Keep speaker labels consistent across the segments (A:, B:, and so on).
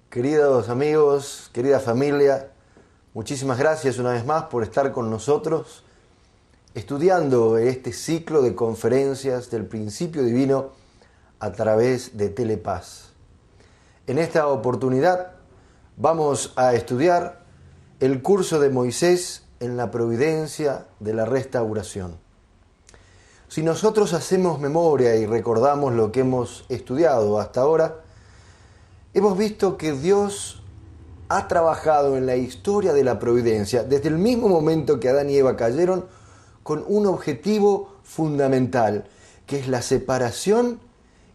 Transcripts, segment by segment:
A: Queridos amigos, querida familia, muchísimas gracias una vez más por estar con nosotros estudiando este ciclo de conferencias del principio divino a través de Telepaz. En esta oportunidad vamos a estudiar el curso de Moisés en la providencia de la restauración. Si nosotros hacemos memoria y recordamos lo que hemos estudiado hasta ahora, hemos visto que Dios ha trabajado en la historia de la providencia desde el mismo momento que Adán y Eva cayeron con un objetivo fundamental, que es la separación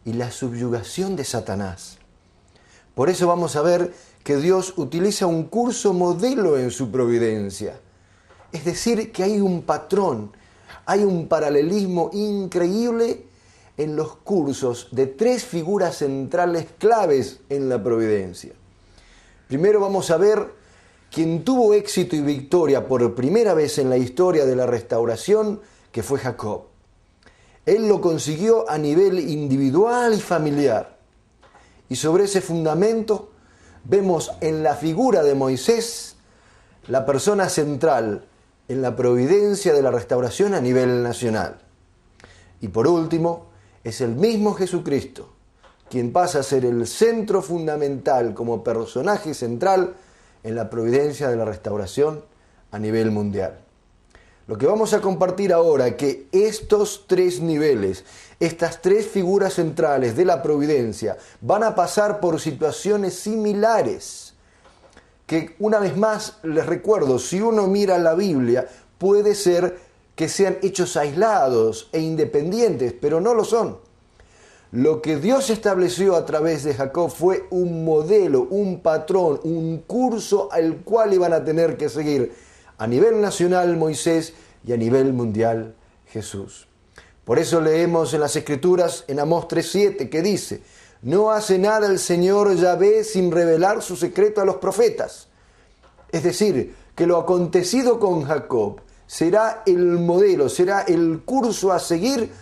A: y la subyugación de Satanás. Por eso vamos a ver que Dios utiliza un curso modelo en su providencia. Es decir, que hay un patrón, hay un paralelismo increíble en los cursos de tres figuras centrales claves en la providencia. Primero vamos a ver quien tuvo éxito y victoria por primera vez en la historia de la restauración, que fue Jacob. Él lo consiguió a nivel individual y familiar. Y sobre ese fundamento vemos en la figura de Moisés la persona central en la providencia de la restauración a nivel nacional. Y por último, es el mismo Jesucristo quien pasa a ser el centro fundamental como personaje central en la providencia de la restauración a nivel mundial. Lo que vamos a compartir ahora es que estos tres niveles, estas tres figuras centrales de la providencia, van a pasar por situaciones similares, que una vez más les recuerdo, si uno mira la Biblia, puede ser que sean hechos aislados e independientes, pero no lo son. Lo que Dios estableció a través de Jacob fue un modelo, un patrón, un curso al cual iban a tener que seguir a nivel nacional Moisés y a nivel mundial Jesús. Por eso leemos en las Escrituras en Amós 3:7 que dice: no hace nada el Señor Yahvé sin revelar su secreto a los profetas. Es decir, que lo acontecido con Jacob será el modelo, será el curso a seguir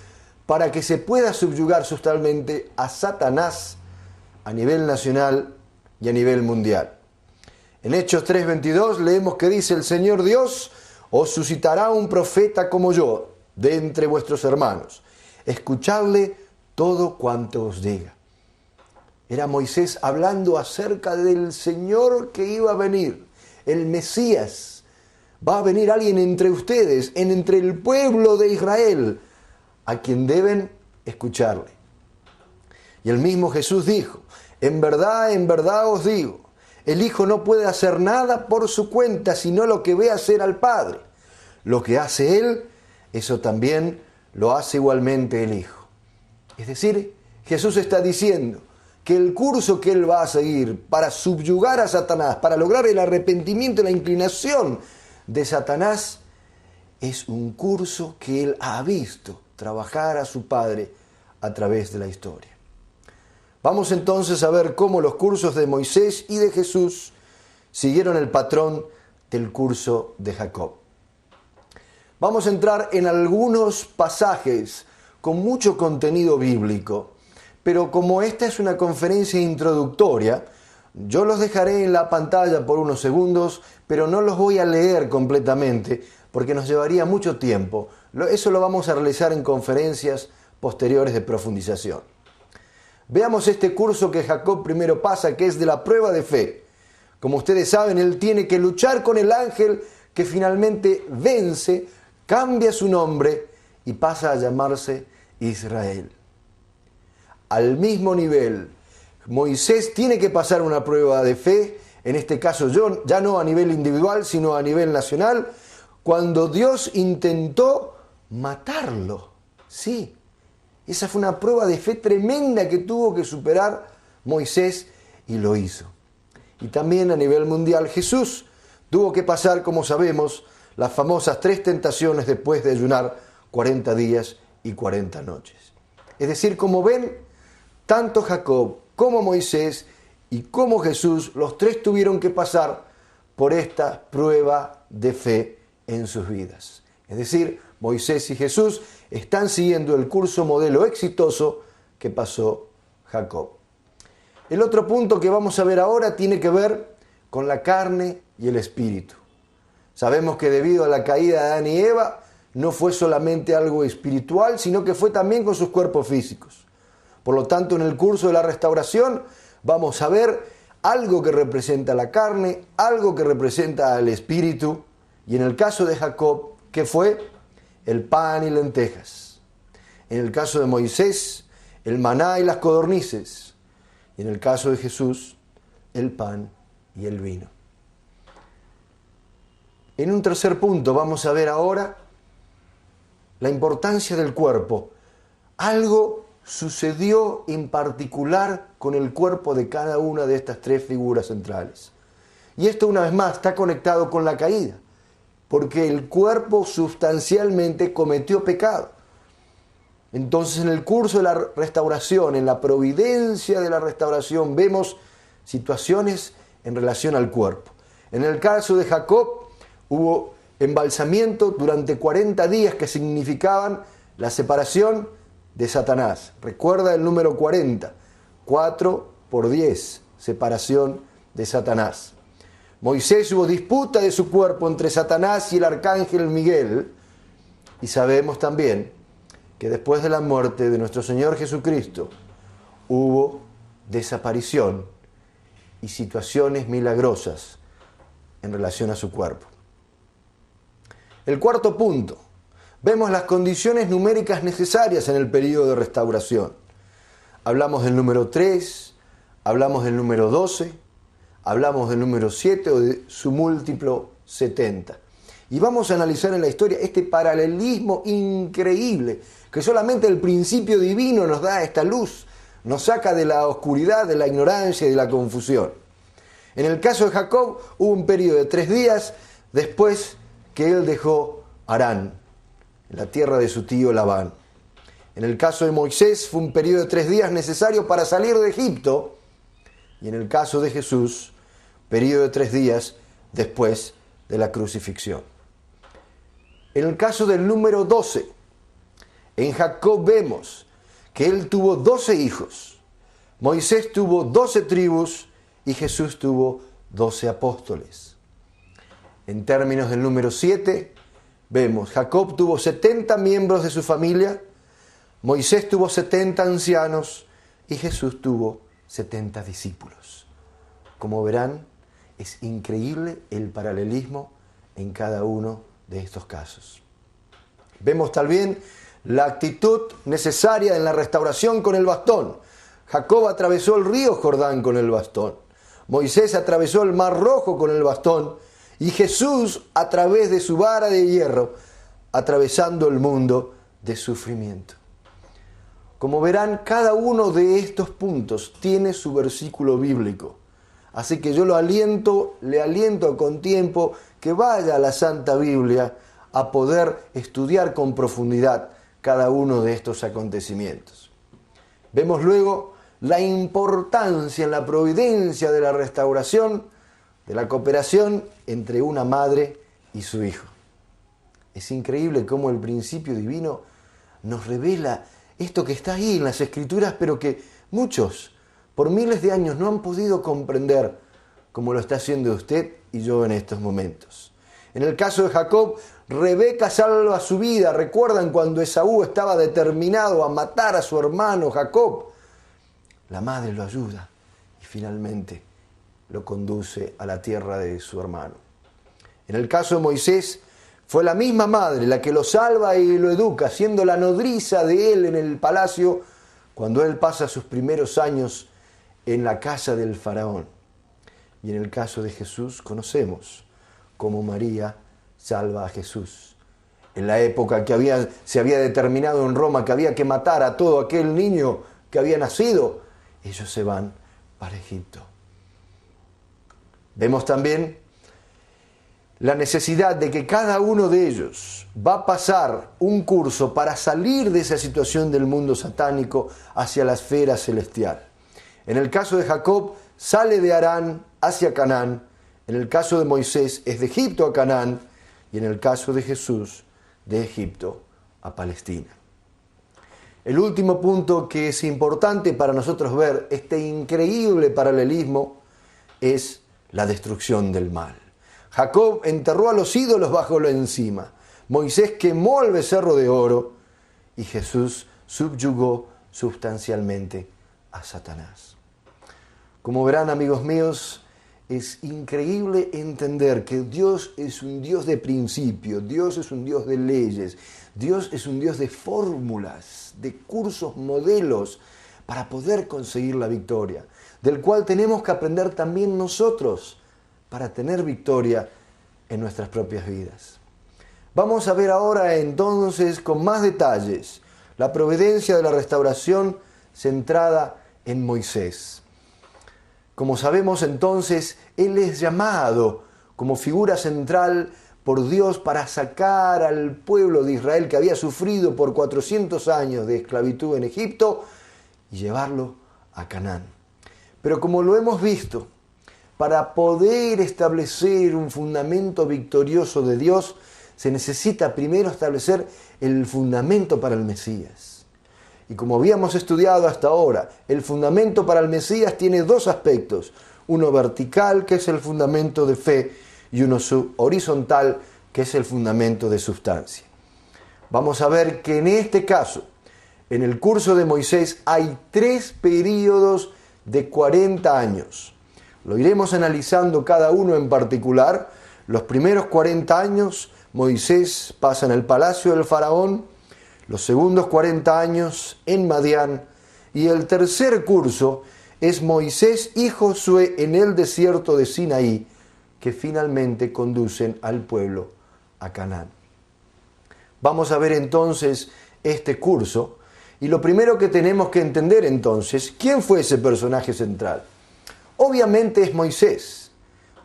A: para que se pueda subyugar totalmente a Satanás a nivel nacional y a nivel mundial. En Hechos 3:22 leemos que dice: el Señor Dios os suscitará un profeta como yo de entre vuestros hermanos. Escuchadle todo cuanto os diga. Era Moisés hablando acerca del Señor que iba a venir, el Mesías. Va a venir alguien entre ustedes, entre el pueblo de Israel, a quien deben escucharle. Y el mismo Jesús dijo: en verdad os digo, el Hijo no puede hacer nada por su cuenta, sino lo que ve hacer al Padre. Lo que hace Él, eso también lo hace igualmente el Hijo. Es decir, Jesús está diciendo que el curso que Él va a seguir para subyugar a Satanás, para lograr el arrepentimiento y la inclinación de Satanás, es un curso que Él ha visto trabajar a su Padre a través de la historia. Vamos entonces a ver cómo los cursos de Moisés y de Jesús siguieron el patrón del curso de Jacob. Vamos a entrar en algunos pasajes con mucho contenido bíblico, pero como esta es una conferencia introductoria, yo los dejaré en la pantalla por unos segundos, pero no los voy a leer completamente porque nos llevaría mucho tiempo. Eso lo vamos a realizar en conferencias posteriores de profundización. Veamos este curso que Jacob primero pasa, que es de la prueba de fe. Como ustedes saben, él tiene que luchar con el ángel que finalmente vence, cambia su nombre y pasa a llamarse Israel. Al mismo nivel, Moisés tiene que pasar una prueba de fe, en este caso ya no a nivel individual, sino a nivel nacional, cuando Dios intentó matarlo. Sí, esa fue una prueba de fe tremenda que tuvo que superar Moisés y lo hizo. Y también a nivel mundial Jesús tuvo que pasar, como sabemos, las famosas 3 tentaciones después de ayunar 40 días y 40 noches. Es decir, como ven, tanto Jacob como Moisés y como Jesús, los tres tuvieron que pasar por esta prueba de fe en sus vidas. Es decir, Moisés y Jesús están siguiendo el curso modelo exitoso que pasó Jacob. El otro punto que vamos a ver ahora tiene que ver con la carne y el espíritu. Sabemos que debido a la caída de Adán y Eva, no fue solamente algo espiritual, sino que fue también con sus cuerpos físicos. Por lo tanto, en el curso de la restauración vamos a ver algo que representa la carne, algo que representa al espíritu, y en el caso de Jacob, ¿qué fue? El pan y lentejas. En el caso de Moisés, el maná y las codornices. Y en el caso de Jesús, el pan y el vino. En un tercer punto vamos a ver ahora la importancia del cuerpo. Algo sucedió en particular con el cuerpo de cada una de estas tres figuras centrales. Y esto, una vez más, está conectado con la caída, porque el cuerpo sustancialmente cometió pecado. Entonces, en el curso de la restauración, en la providencia de la restauración, vemos situaciones en relación al cuerpo. En el caso de Jacob, hubo embalsamiento durante 40 días que significaban la separación de Satanás. Recuerda el número 40, 4 por 10, separación de Satanás. Moisés, hubo disputa de su cuerpo entre Satanás y el arcángel Miguel, y sabemos también que después de la muerte de nuestro Señor Jesucristo hubo desaparición y situaciones milagrosas en relación a su cuerpo. El cuarto punto, vemos las condiciones numéricas necesarias en el periodo de restauración. Hablamos del número 3, hablamos del número 12, hablamos del número 7 o de su múltiplo 70. Y vamos a analizar en la historia este paralelismo increíble que solamente el principio divino nos da esta luz, nos saca de la oscuridad, de la ignorancia y de la confusión. En el caso de Jacob hubo un periodo de 3 días después que él dejó Harán, en la tierra de su tío Labán. En el caso de Moisés fue un periodo de 3 días necesario para salir de Egipto, y en el caso de Jesús, periodo de 3 días después de la crucifixión. En el caso del número 12, en Jacob vemos que él tuvo 12 hijos, Moisés tuvo 12 tribus y Jesús tuvo 12 apóstoles. En términos del número 7, vemos, Jacob tuvo 70 miembros de su familia, Moisés tuvo 70 ancianos y Jesús tuvo 70 discípulos. Como verán, es increíble el paralelismo en cada uno de estos casos. Vemos también la actitud necesaria en la restauración con el bastón. Jacob atravesó el río Jordán con el bastón. Moisés atravesó el Mar Rojo con el bastón. Y Jesús, a través de su vara de hierro, atravesando el mundo de sufrimiento. Como verán, cada uno de estos puntos tiene su versículo bíblico. Así que yo le aliento con tiempo que vaya a la Santa Biblia a poder estudiar con profundidad cada uno de estos acontecimientos. Vemos luego la importancia en la providencia de la restauración, de la cooperación entre una madre y su hijo. Es increíble cómo el principio divino nos revela esto que está ahí en las Escrituras, pero que muchos, por miles de años, no han podido comprender como lo está haciendo usted y yo en estos momentos. En el caso de Jacob, Rebeca salva su vida. ¿Recuerdan cuando Esaú estaba determinado a matar a su hermano Jacob? La madre lo ayuda y finalmente lo conduce a la tierra de su hermano. En el caso de Moisés, fue la misma madre la que lo salva y lo educa, siendo la nodriza de él en el palacio cuando él pasa sus primeros años en la casa del faraón. Y en el caso de Jesús conocemos cómo María salva a Jesús. En la época que se había determinado en Roma que había que matar a todo aquel niño que había nacido, ellos se van para Egipto. Vemos también la necesidad de que cada uno de ellos va a pasar un curso para salir de esa situación del mundo satánico hacia la esfera celestial. En el caso de Jacob, sale de Harán hacia Canaán. En el caso de Moisés, es de Egipto a Canaán. Y en el caso de Jesús, de Egipto a Palestina. El último punto que es importante para nosotros ver, este increíble paralelismo, es la destrucción del mal. Jacob enterró a los ídolos bajo la encima. Moisés quemó el becerro de oro y Jesús subyugó sustancialmente a Satanás. Como verán, amigos míos, es increíble entender que Dios es un Dios de principios, Dios es un Dios de leyes, Dios es un Dios de fórmulas, de cursos, modelos para poder conseguir la victoria, del cual tenemos que aprender también nosotros para tener victoria en nuestras propias vidas. Vamos a ver ahora entonces con más detalles la providencia de la restauración centrada en Moisés. Como sabemos entonces, él es llamado como figura central por Dios para sacar al pueblo de Israel que había sufrido por 400 años de esclavitud en Egipto y llevarlo a Canaán. Pero como lo hemos visto, para poder establecer un fundamento victorioso de Dios, se necesita primero establecer el fundamento para el Mesías. Y como habíamos estudiado hasta ahora, el fundamento para el Mesías tiene dos aspectos. Uno vertical, que es el fundamento de fe, y uno horizontal, que es el fundamento de sustancia. Vamos a ver que en este caso, en el curso de Moisés, hay 3 períodos de 40 años. Lo iremos analizando cada uno en particular. Los primeros 40 años, Moisés pasa en el palacio del faraón, los segundos 40 años en Madián, y el tercer curso es Moisés y Josué en el desierto de Sinaí, que finalmente conducen al pueblo a Canaán. Vamos a ver entonces este curso, y lo primero que tenemos que entender entonces, ¿quién fue ese personaje central? Obviamente es Moisés.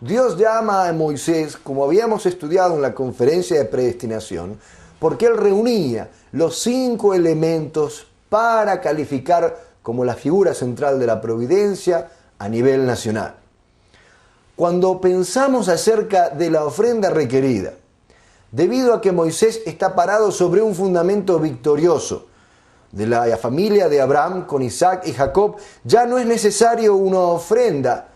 A: Dios llama a Moisés, como habíamos estudiado en la conferencia de predestinación, porque él reunía los 5 elementos para calificar como la figura central de la providencia a nivel nacional. Cuando pensamos acerca de la ofrenda requerida, debido a que Moisés está parado sobre un fundamento victorioso de la familia de Abraham con Isaac y Jacob, ya no es necesario una ofrenda,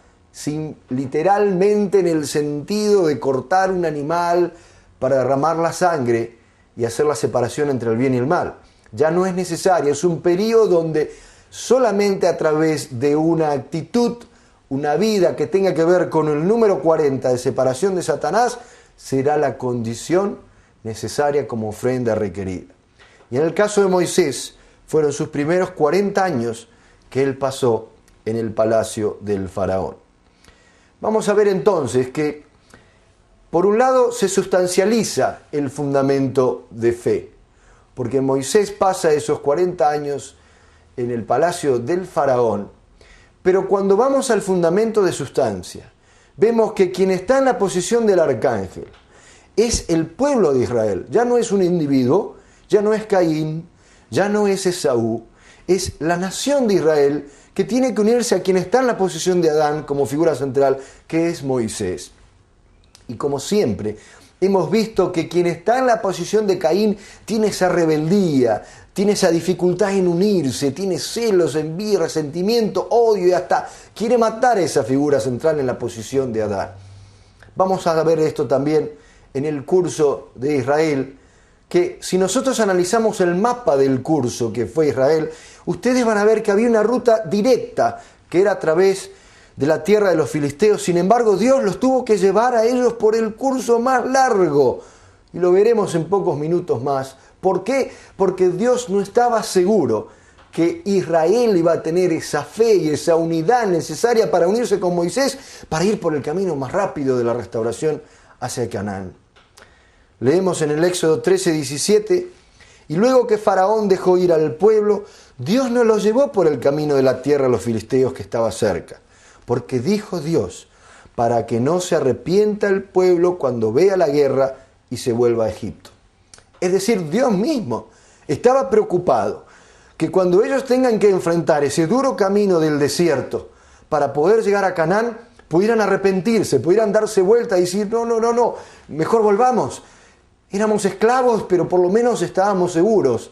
A: literalmente en el sentido de cortar un animal para derramar la sangre y hacer la separación entre el bien y el mal. Ya no es necesario, es un periodo donde solamente a través de una actitud, una vida que tenga que ver con el número 40 de separación de Satanás, será la condición necesaria como ofrenda requerida. Y en el caso de Moisés, fueron sus primeros 40 años que él pasó en el palacio del faraón. Vamos a ver entonces que por un lado se sustancializa el fundamento de fe, porque Moisés pasa esos 40 años en el palacio del faraón, pero cuando vamos al fundamento de sustancia, vemos que quien está en la posición del arcángel es el pueblo de Israel, ya no es un individuo, ya no es Caín, ya no es Esaú, es la nación de Israel que tiene que unirse a quien está en la posición de Adán como figura central, que es Moisés. Y como siempre, hemos visto que quien está en la posición de Caín tiene esa rebeldía, tiene esa dificultad en unirse, tiene celos, envidia, resentimiento, odio y hasta quiere matar a esa figura central en la posición de Adán. Vamos a ver esto también en el curso de Israel, que si nosotros analizamos el mapa del curso que fue Israel, ustedes van a ver que había una ruta directa que era a través de la tierra de los filisteos. Sin embargo, Dios los tuvo que llevar a ellos por el curso más largo. Y lo veremos en pocos minutos más. ¿Por qué? Porque Dios no estaba seguro que Israel iba a tener esa fe y esa unidad necesaria para unirse con Moisés, para ir por el camino más rápido de la restauración hacia Canaán. Leemos en el Éxodo 13:17, y luego que Faraón dejó ir al pueblo, Dios no los llevó por el camino de la tierra de los filisteos que estaba cerca, porque dijo Dios, para que no se arrepienta el pueblo cuando vea la guerra y se vuelva a Egipto. Es decir, Dios mismo estaba preocupado que cuando ellos tengan que enfrentar ese duro camino del desierto para poder llegar a Canaán, pudieran arrepentirse, pudieran darse vuelta y decir, no, mejor volvamos. Éramos esclavos, pero por lo menos estábamos seguros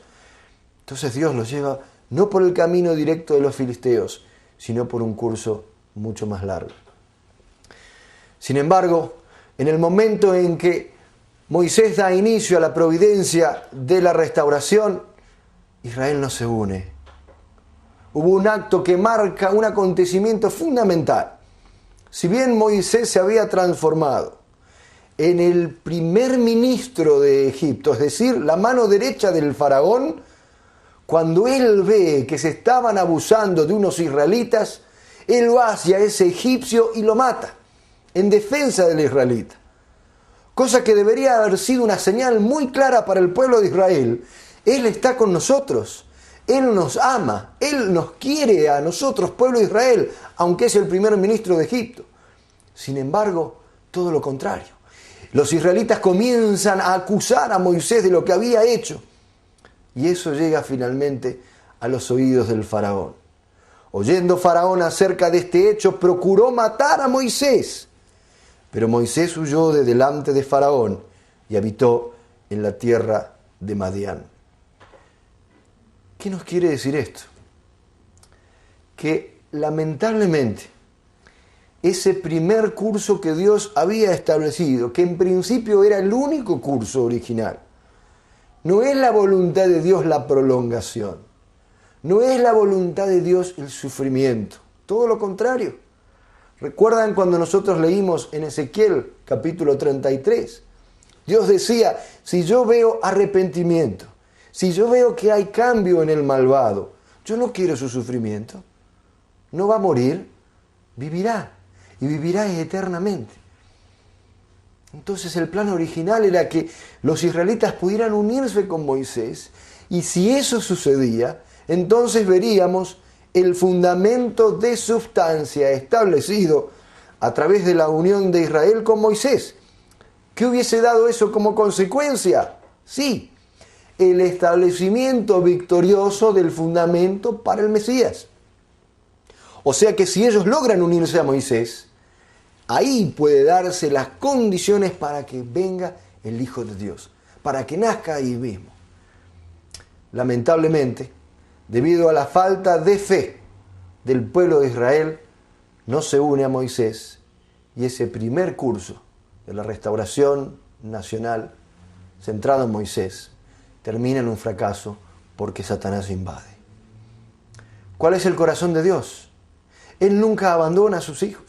A: Entonces Dios los lleva no por el camino directo de los filisteos, sino por un curso mucho más largo. Sin embargo, en el momento en que Moisés da inicio a la providencia de la restauración, Israel no se une. Hubo un acto que marca un acontecimiento fundamental. Si bien Moisés se había transformado en el primer ministro de Egipto, es decir, la mano derecha del faraón, cuando él ve que se estaban abusando de unos israelitas, él va hacia ese egipcio y lo mata, en defensa del israelita. Cosa que debería haber sido una señal muy clara para el pueblo de Israel. Él está con nosotros, Él nos ama, Él nos quiere a nosotros, pueblo de Israel, aunque es el primer ministro de Egipto. Sin embargo, todo lo contrario. Los israelitas comienzan a acusar a Moisés de lo que había hecho. Y eso llega finalmente a los oídos del faraón. Oyendo Faraón acerca de este hecho, procuró matar a Moisés. Pero Moisés huyó de delante de Faraón y habitó en la tierra de Madián. ¿Qué nos quiere decir esto? Que lamentablemente ese primer curso que Dios había establecido, que en principio era el único curso original, no es la voluntad de Dios la prolongación, no es la voluntad de Dios el sufrimiento, todo lo contrario. ¿Recuerdan cuando nosotros leímos en Ezequiel capítulo 33? Dios decía, si yo veo arrepentimiento, si yo veo que hay cambio en el malvado, yo no quiero su sufrimiento. No va a morir, vivirá, y vivirá eternamente. Entonces el plan original era que los israelitas pudieran unirse con Moisés, y si eso sucedía, entonces veríamos el fundamento de sustancia establecido a través de la unión de Israel con Moisés. ¿Qué hubiese dado eso como consecuencia? Sí, el establecimiento victorioso del fundamento para el Mesías. O sea que si ellos logran unirse a Moisés, ahí puede darse las condiciones para que venga el Hijo de Dios, para que nazca ahí mismo. Lamentablemente, debido a la falta de fe del pueblo de Israel, no se une a Moisés y ese primer curso de la restauración nacional centrado en Moisés termina en un fracaso porque Satanás invade. ¿Cuál es el corazón de Dios? Él nunca abandona a sus hijos.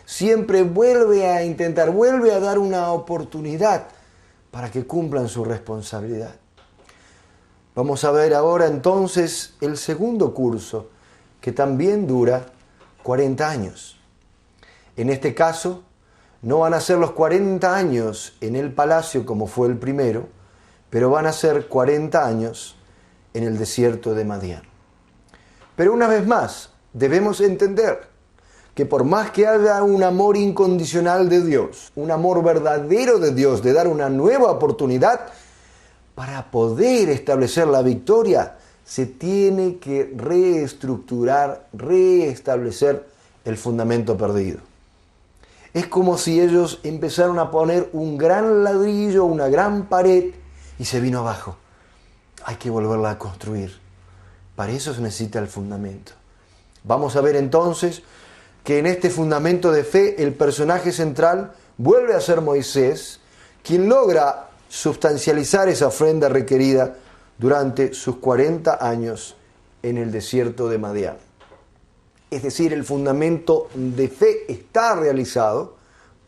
A: Siempre vuelve a intentar, vuelve a dar una oportunidad para que cumplan su responsabilidad. Vamos a ver ahora entonces el segundo curso, que también dura 40 años. En este caso, no van a ser los 40 años en el palacio como fue el primero, pero van a ser 40 años en el desierto de Madián. Pero una vez más, debemos entender que por más que haya un amor incondicional de Dios, un amor verdadero de Dios, de dar una nueva oportunidad, para poder establecer la victoria, se tiene que reestructurar, reestablecer el fundamento perdido. Es como si ellos empezaron a poner un gran ladrillo, una gran pared, y se vino abajo. Hay que volverla a construir. Para eso se necesita el fundamento. Vamos a ver entonces que en este fundamento de fe el personaje central vuelve a ser Moisés, quien logra sustancializar esa ofrenda requerida durante sus 40 años en el desierto de Madián. Es decir, el fundamento de fe está realizado,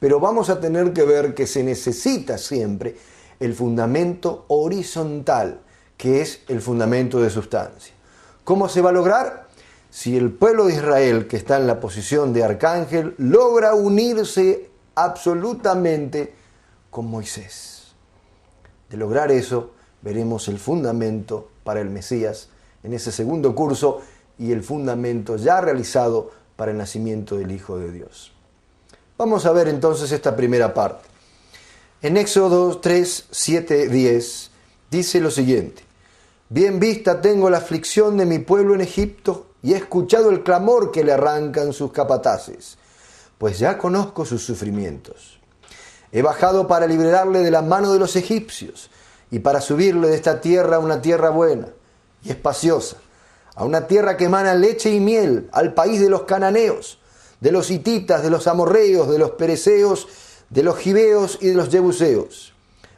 A: pero vamos a tener que ver que se necesita siempre el fundamento horizontal, que es el fundamento de sustancia. ¿Cómo se va a lograr? Si el pueblo de Israel, que está en la posición de arcángel, logra unirse absolutamente con Moisés. De lograr eso, veremos el fundamento para el Mesías en ese segundo curso y el fundamento ya realizado para el nacimiento del Hijo de Dios. Vamos a ver entonces esta primera parte. En Éxodo 3, 7, 10 dice lo siguiente: bien vista tengo la aflicción de mi pueblo en Egipto y he escuchado el clamor que le arrancan sus capataces, pues ya conozco sus sufrimientos. He bajado para librarle de la mano de los egipcios y para subirle de esta tierra a una tierra buena, y espaciosa, a una tierra que emana leche y miel, al país de los cananeos, de los hititas, de los amorreos, de los pereceos, de los gibeos y de los jebuseos.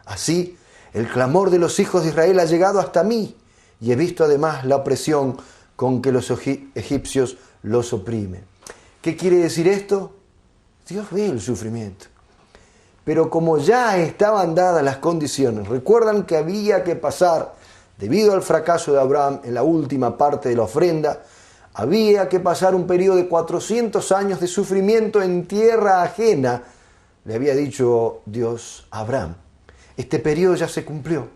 A: Así, el clamor de los hijos de Israel ha llegado hasta mí, y he visto además la opresión con que los egipcios los oprimen. ¿Qué quiere decir esto? Dios ve el sufrimiento. Pero como ya estaban dadas las condiciones, recuerdan que había que pasar, debido al fracaso de Abraham en la última parte de la ofrenda, había que pasar un periodo de 400 años de sufrimiento en tierra ajena, le había dicho Dios a Abraham. Este periodo ya se cumplió.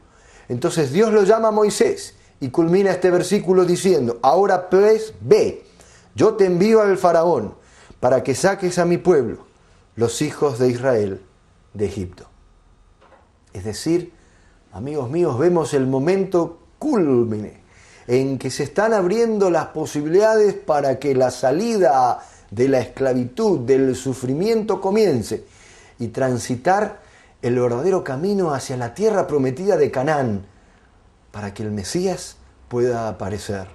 A: Entonces Dios lo llama a Moisés y culmina este versículo diciendo: ahora pues ve, yo te envío al faraón para que saques a mi pueblo, los hijos de Israel, de Egipto. Es decir, amigos míos, vemos el momento cúlmine en que se están abriendo las posibilidades para que la salida de la esclavitud, del sufrimiento comience y transitar el verdadero camino hacia la tierra prometida de Canaán, para que el Mesías pueda aparecer.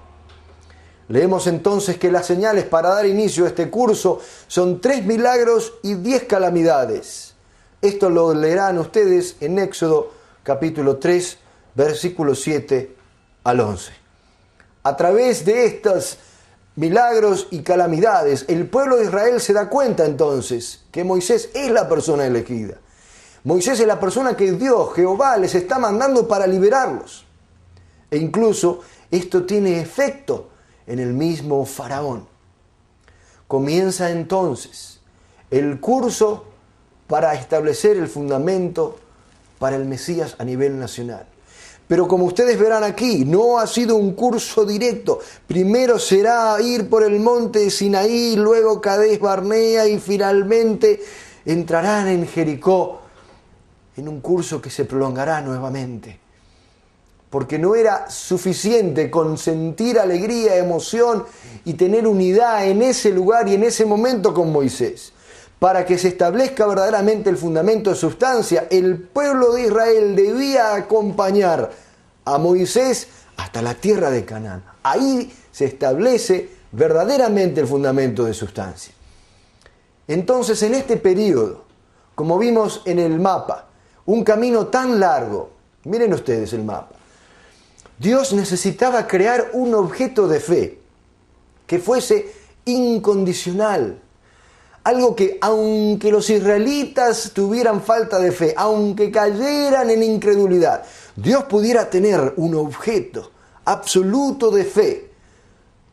A: Leemos entonces que las señales para dar inicio a este curso son 3 milagros y 10 calamidades. Esto lo leerán ustedes en Éxodo capítulo 3, versículos 7 al 11. A través de estos milagros y calamidades, el pueblo de Israel se da cuenta entonces que Moisés es la persona elegida. Moisés es la persona que Dios, Jehová, les está mandando para liberarlos. E incluso esto tiene efecto en el mismo faraón. Comienza entonces el curso para establecer el fundamento para el Mesías a nivel nacional. Pero como ustedes verán aquí, no ha sido un curso directo. Primero será ir por el monte Sinaí, luego Cades Barnea y finalmente entrarán en Jericó, en un curso que se prolongará nuevamente. Porque no era suficiente con sentir alegría, emoción y tener unidad en ese lugar y en ese momento con Moisés. Para que se establezca verdaderamente el fundamento de sustancia, el pueblo de Israel debía acompañar a Moisés hasta la tierra de Canaán. Ahí se establece verdaderamente el fundamento de sustancia. Entonces, en este periodo, como vimos en el mapa, un camino tan largo, miren ustedes el mapa, Dios necesitaba crear un objeto de fe que fuese incondicional. Algo que, aunque los israelitas tuvieran falta de fe, aunque cayeran en incredulidad, Dios pudiera tener un objeto absoluto de fe.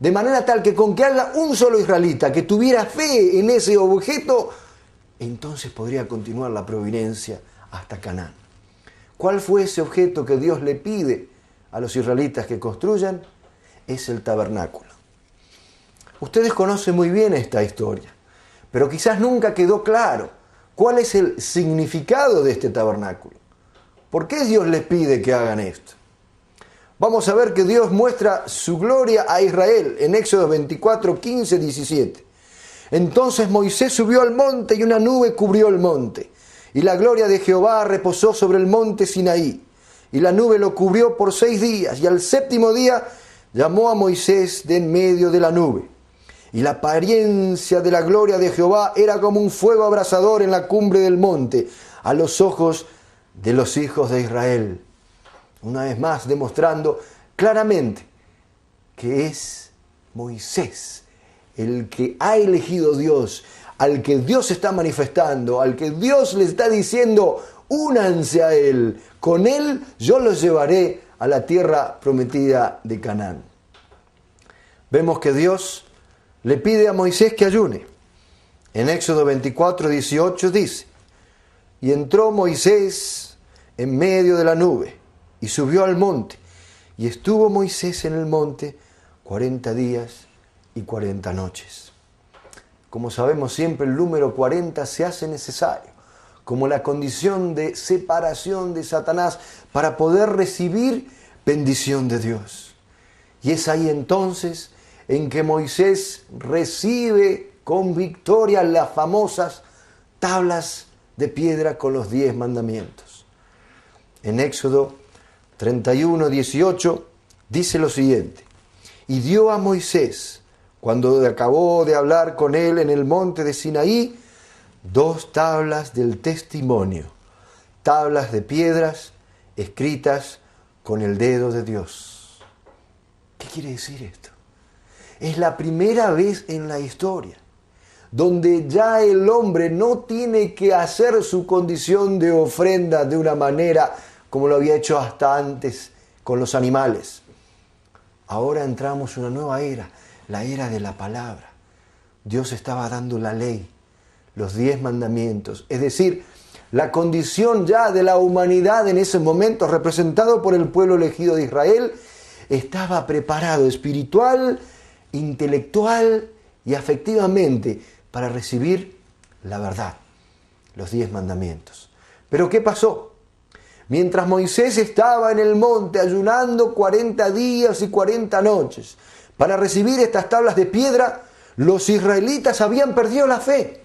A: De manera tal que con que haya un solo israelita que tuviera fe en ese objeto, entonces podría continuar la providencia hasta Canaán. ¿Cuál fue ese objeto que Dios le pide a los israelitas que construyan? Es el tabernáculo. Ustedes conocen muy bien esta historia, pero quizás nunca quedó claro cuál es el significado de este tabernáculo. ¿Por qué Dios les pide que hagan esto? Vamos a ver que Dios muestra su gloria a Israel en Éxodo 24, 15, 17. Entonces Moisés subió al monte y una nube cubrió el monte, y la gloria de Jehová reposó sobre el monte Sinaí. Y la nube lo cubrió por 6 días, y al 7º día llamó a Moisés de en medio de la nube. Y la apariencia de la gloria de Jehová era como un fuego abrasador en la cumbre del monte, a los ojos de los hijos de Israel. Una vez más demostrando claramente que es Moisés el que ha elegido Dios, al que Dios está manifestando, al que Dios le está diciendo: únanse a Él, con Él yo los llevaré a la tierra prometida de Canaán. Vemos que Dios le pide a Moisés que ayune. En Éxodo 24, 18 dice: y entró Moisés en medio de la nube y subió al monte, y estuvo Moisés en el monte 40 días y 40 noches. Como sabemos, siempre el número 40 se hace necesario como la condición de separación de Satanás para poder recibir bendición de Dios. Y es ahí entonces en que Moisés recibe con victoria las famosas tablas de piedra con los 10 mandamientos. En Éxodo 31, 18 dice lo siguiente: y dio a Moisés, cuando acabó de hablar con él en el monte de Sinaí, 2 tablas del testimonio, tablas de piedras escritas con el dedo de Dios. ¿Qué quiere decir esto? Es la primera vez en la historia donde ya el hombre no tiene que hacer su condición de ofrenda de una manera como lo había hecho hasta antes con los animales. Ahora entramos en una nueva era, la era de la palabra. Dios estaba dando la ley, los 10 mandamientos, es decir, la condición ya de la humanidad en ese momento, representado por el pueblo elegido de Israel, estaba preparado espiritual, intelectual y afectivamente para recibir la verdad, los 10 mandamientos. Pero ¿qué pasó? Mientras Moisés estaba en el monte ayunando 40 días y 40 noches para recibir estas tablas de piedra, los israelitas habían perdido la fe.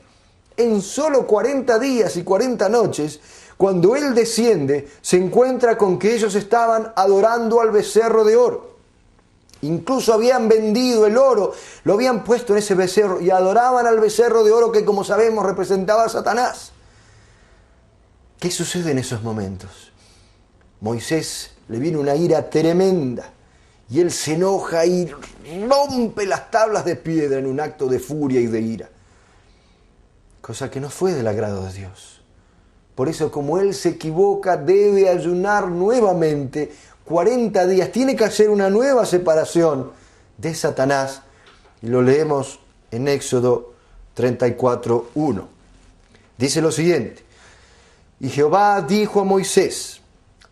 A: En solo 40 días y 40 noches, cuando él desciende, se encuentra con que ellos estaban adorando al becerro de oro. Incluso habían vendido el oro, lo habían puesto en ese becerro y adoraban al becerro de oro que, como sabemos, representaba a Satanás. ¿Qué sucede en esos momentos? Moisés le viene una ira tremenda y él se enoja y rompe las tablas de piedra en un acto de furia y de ira. Cosa que no fue del agrado de Dios. Por eso, como él se equivoca, debe ayunar nuevamente 40 días. Tiene que hacer una nueva separación de Satanás. Y lo leemos en Éxodo 34:1. Dice lo siguiente: y Jehová dijo a Moisés: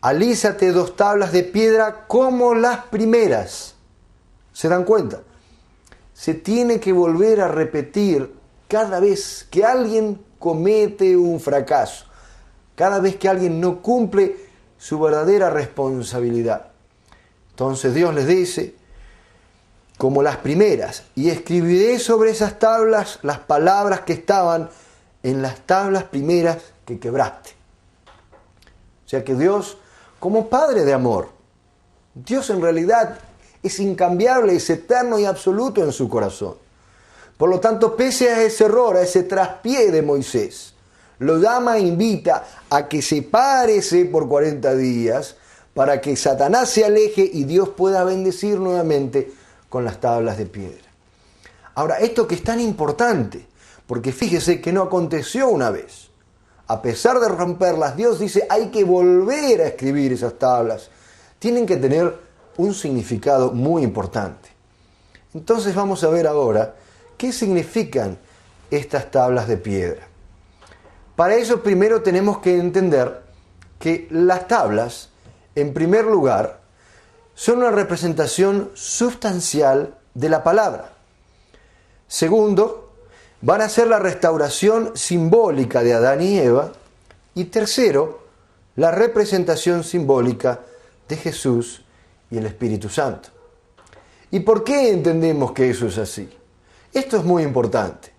A: alízate 2 tablas de piedra como las primeras. ¿Se dan cuenta? Se tiene que volver a repetir cada vez que alguien comete un fracaso, cada vez que alguien no cumple su verdadera responsabilidad. Entonces Dios les dice, como las primeras, y escribiré sobre esas tablas las palabras que estaban en las tablas primeras que quebraste. O sea que Dios, como Padre de amor, Dios en realidad es incambiable, es eterno y absoluto en su corazón. Por lo tanto, pese a ese error, a ese traspié de Moisés, lo llama e invita a que se párese por 40 días para que Satanás se aleje y Dios pueda bendecir nuevamente con las tablas de piedra. Ahora, esto que es tan importante, porque fíjese que no aconteció una vez. A pesar de romperlas, Dios dice, hay que volver a escribir esas tablas. Tienen que tener un significado muy importante. Entonces vamos a ver ahora qué significan estas tablas de piedra. Para eso primero tenemos que entender que las tablas, en primer lugar, son una representación sustancial de la palabra. Segundo, van a ser la restauración simbólica de Adán y Eva. Y tercero, la representación simbólica de Jesús y el Espíritu Santo. ¿Y por qué entendemos que eso es así? Esto es muy importante.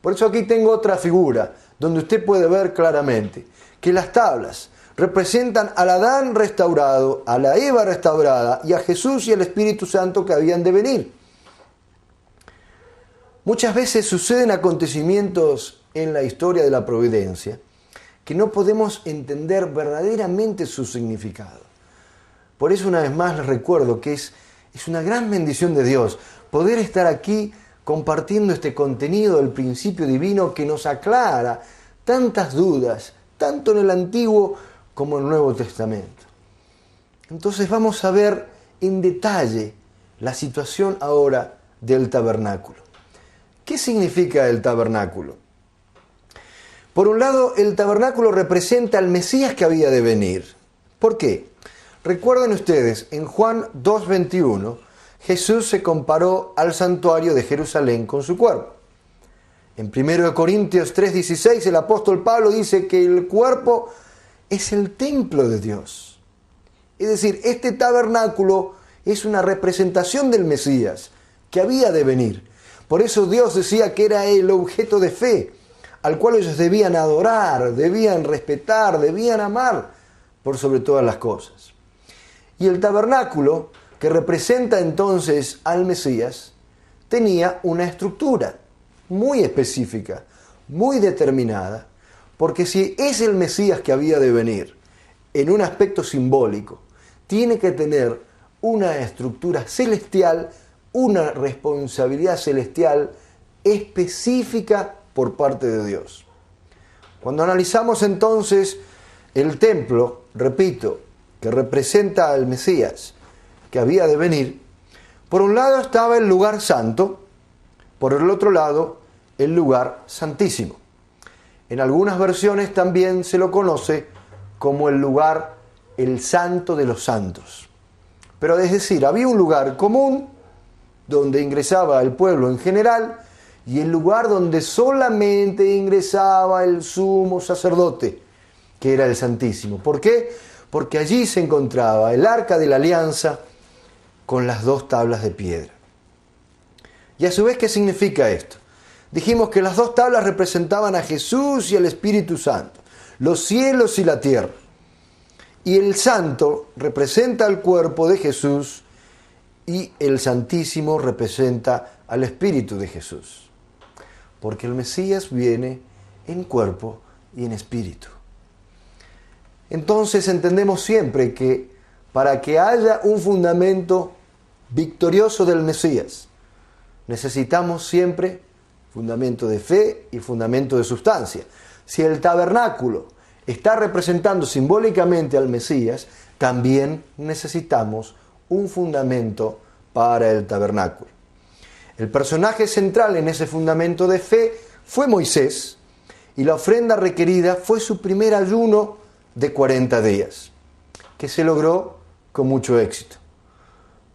A: Por eso aquí tengo otra figura donde usted puede ver claramente que las tablas representan al Adán restaurado, a la Eva restaurada y a Jesús y el Espíritu Santo que habían de venir. Muchas veces suceden acontecimientos en la historia de la providencia que no podemos entender verdaderamente su significado. Por eso una vez más les recuerdo que es una gran bendición de Dios poder estar aquí compartiendo este contenido del principio divino que nos aclara tantas dudas, tanto en el Antiguo como en el Nuevo Testamento. Entonces vamos a ver en detalle la situación ahora del tabernáculo. ¿Qué significa el tabernáculo? Por un lado, el tabernáculo representa al Mesías que había de venir. ¿Por qué? Recuerden ustedes, en Juan 2:21, Jesús se comparó al santuario de Jerusalén con su cuerpo. En 1 Corintios 3:16, el apóstol Pablo dice que el cuerpo es el templo de Dios. Es decir, este tabernáculo es una representación del Mesías que había de venir. Por eso Dios decía que era el objeto de fe, al cual ellos debían adorar, debían respetar, debían amar por sobre todas las cosas. Y el tabernáculo que representa entonces al Mesías, tenía una estructura muy específica, muy determinada, porque si es el Mesías que había de venir en un aspecto simbólico, tiene que tener una estructura celestial, una responsabilidad celestial específica por parte de Dios. Cuando analizamos entonces el templo, repito, que representa al Mesías que había de venir, por un lado estaba el lugar santo, por el otro lado el lugar santísimo. En algunas versiones también se lo conoce como el lugar, el santo de los santos. Pero es decir, había un lugar común donde ingresaba el pueblo en general y el lugar donde solamente ingresaba el sumo sacerdote, que era el Santísimo. ¿Por qué? Porque allí se encontraba el arca de la alianza con las 2 tablas de piedra. Y a su vez, ¿qué significa esto? Dijimos que las 2 tablas representaban a Jesús y al Espíritu Santo, los cielos y la tierra. Y el santo representa al cuerpo de Jesús y el Santísimo representa al Espíritu de Jesús. Porque el Mesías viene en cuerpo y en espíritu. Entonces entendemos siempre que para que haya un fundamento victorioso del Mesías, necesitamos siempre fundamento de fe y fundamento de sustancia. Si el tabernáculo está representando simbólicamente al Mesías, también necesitamos un fundamento para el tabernáculo. El personaje central en ese fundamento de fe fue Moisés, y la ofrenda requerida fue su primer ayuno de 40 días, que se logró con mucho éxito.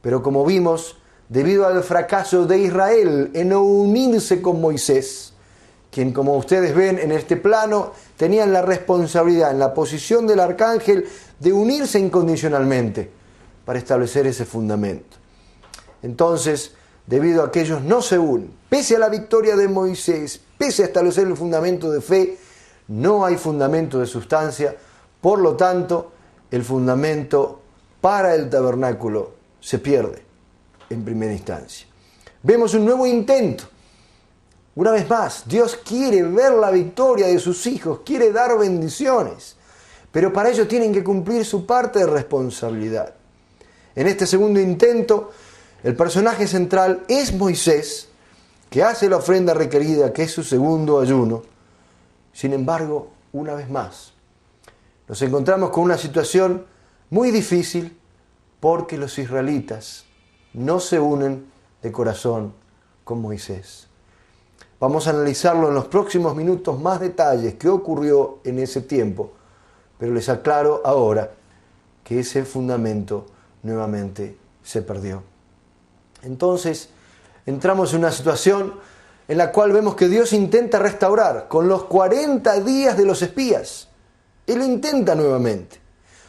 A: Pero como vimos, debido al fracaso de Israel en no unirse con Moisés, quien, como ustedes ven en este plano, tenían la responsabilidad en la posición del arcángel de unirse incondicionalmente para establecer ese fundamento. Entonces, debido a que ellos no se unen, pese a la victoria de Moisés, pese a establecer el fundamento de fe, no hay fundamento de sustancia. Por lo tanto, el fundamento para el tabernáculo se pierde en primera instancia. Vemos un nuevo intento. Una vez más, Dios quiere ver la victoria de sus hijos, quiere dar bendiciones, pero para ello tienen que cumplir su parte de responsabilidad. En este segundo intento, el personaje central es Moisés, que hace la ofrenda requerida, que es su segundo ayuno. Sin embargo, una vez más, nos encontramos con una situación muy difícil porque los israelitas no se unen de corazón con Moisés. Vamos a analizarlo en los próximos minutos más detalles qué ocurrió en ese tiempo, pero les aclaro ahora que ese fundamento nuevamente se perdió. Entonces, entramos en una situación en la cual vemos que Dios intenta restaurar con los 40 días de los espías. Él intenta nuevamente.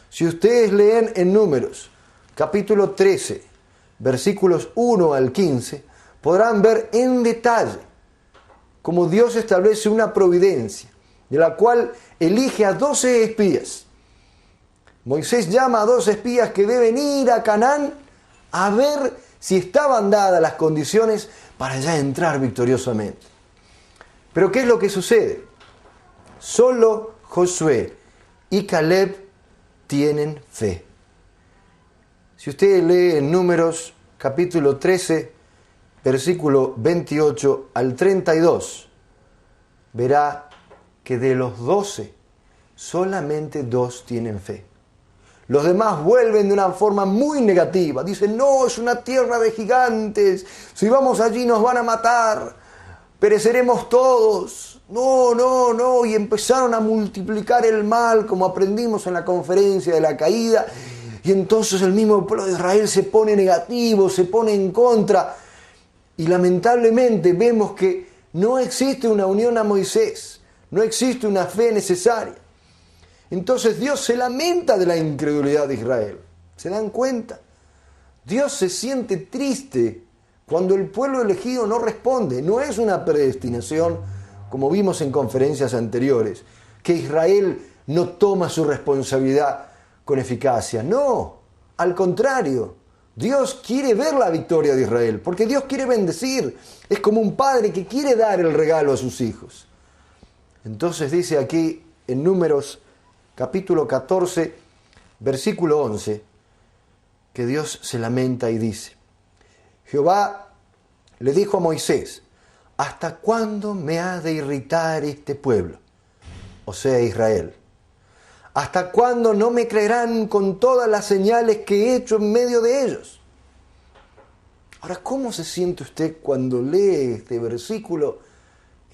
A: Si ustedes leen en Números, capítulo 13, versículos 1 al 15, podrán ver en detalle cómo Dios establece una providencia, de la cual elige a 12 espías. Moisés llama a 12 espías que deben ir a Canaán a ver si estaban dadas las condiciones para ya entrar victoriosamente. Pero ¿qué es lo que sucede? Solo Josué y Caleb tienen fe. Si usted lee en Números capítulo 13, versículo 28 al 32, verá que de los 12, solamente 2 tienen fe. Los demás vuelven de una forma muy negativa. Dicen, no, es una tierra de gigantes. Si vamos allí nos van a matar. Pereceremos todos. No. Y empezaron a multiplicar el mal, como aprendimos en la conferencia de la caída. Y entonces el mismo pueblo de Israel se pone negativo, se pone en contra. Y lamentablemente vemos que no existe una unión a Moisés. No existe una fe necesaria. Entonces Dios se lamenta de la incredulidad de Israel. ¿Se dan cuenta? Dios se siente triste cuando el pueblo elegido no responde. No es una predestinación, como vimos en conferencias anteriores, que Israel no toma su responsabilidad con eficacia. No, al contrario, Dios quiere ver la victoria de Israel, porque Dios quiere bendecir. Es como un padre que quiere dar el regalo a sus hijos. Entonces dice aquí en Números capítulo 14, versículo 11, que Dios se lamenta y dice: Jehová le dijo a Moisés: ¿hasta cuándo me ha de irritar este pueblo? O sea, Israel. ¿Hasta cuándo no me creerán con todas las señales que he hecho en medio de ellos? Ahora, ¿cómo se siente usted cuando lee este versículo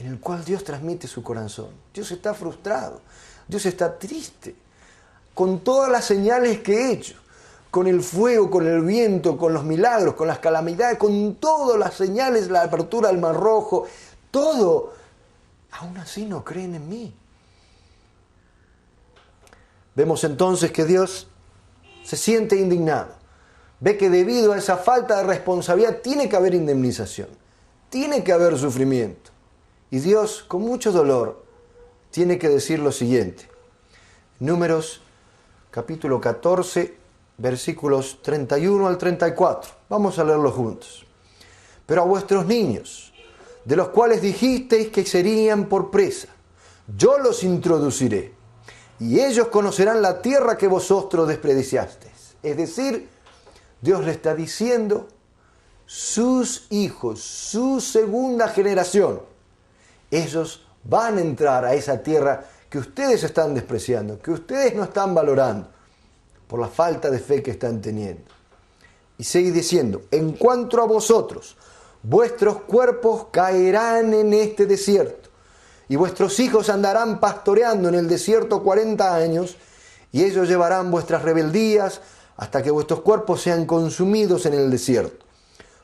A: en el cual Dios transmite su corazón? Dios está frustrado, Dios está triste, con todas las señales que he hecho, con el fuego, con el viento, con los milagros, con las calamidades, con todas las señales, la apertura del Mar Rojo, todo, aún así no creen en mí. Vemos entonces que Dios se siente indignado. Ve que debido a esa falta de responsabilidad tiene que haber indemnización, tiene que haber sufrimiento. Y Dios, con mucho dolor, tiene que decir lo siguiente. Números capítulo 14, versículos 31 al 34. Vamos a leerlo juntos. Pero a vuestros niños, de los cuales dijisteis que serían por presa, yo los introduciré, y ellos conocerán la tierra que vosotros despreciasteis. Es decir, Dios le está diciendo, sus hijos, su segunda generación, ellos van a entrar a esa tierra que ustedes están despreciando, que ustedes no están valorando, por la falta de fe que están teniendo. Y sigue diciendo: en cuanto a vosotros, vuestros cuerpos caerán en este desierto, y vuestros hijos andarán pastoreando en el desierto 40 años, y ellos llevarán vuestras rebeldías hasta que vuestros cuerpos sean consumidos en el desierto,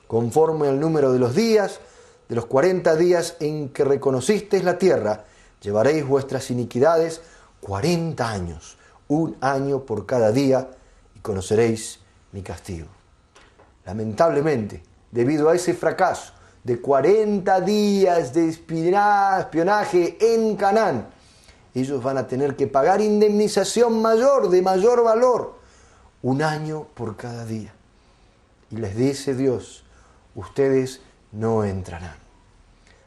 A: conforme al número de los días, de los 40 días en que reconocisteis la tierra, llevaréis vuestras iniquidades 40 años, un año por cada día, y conoceréis mi castigo. Lamentablemente, debido a ese fracaso de 40 días de espionaje en Canaán, ellos van a tener que pagar indemnización mayor, de mayor valor, un año por cada día. Y les dice Dios: ustedes no entrarán.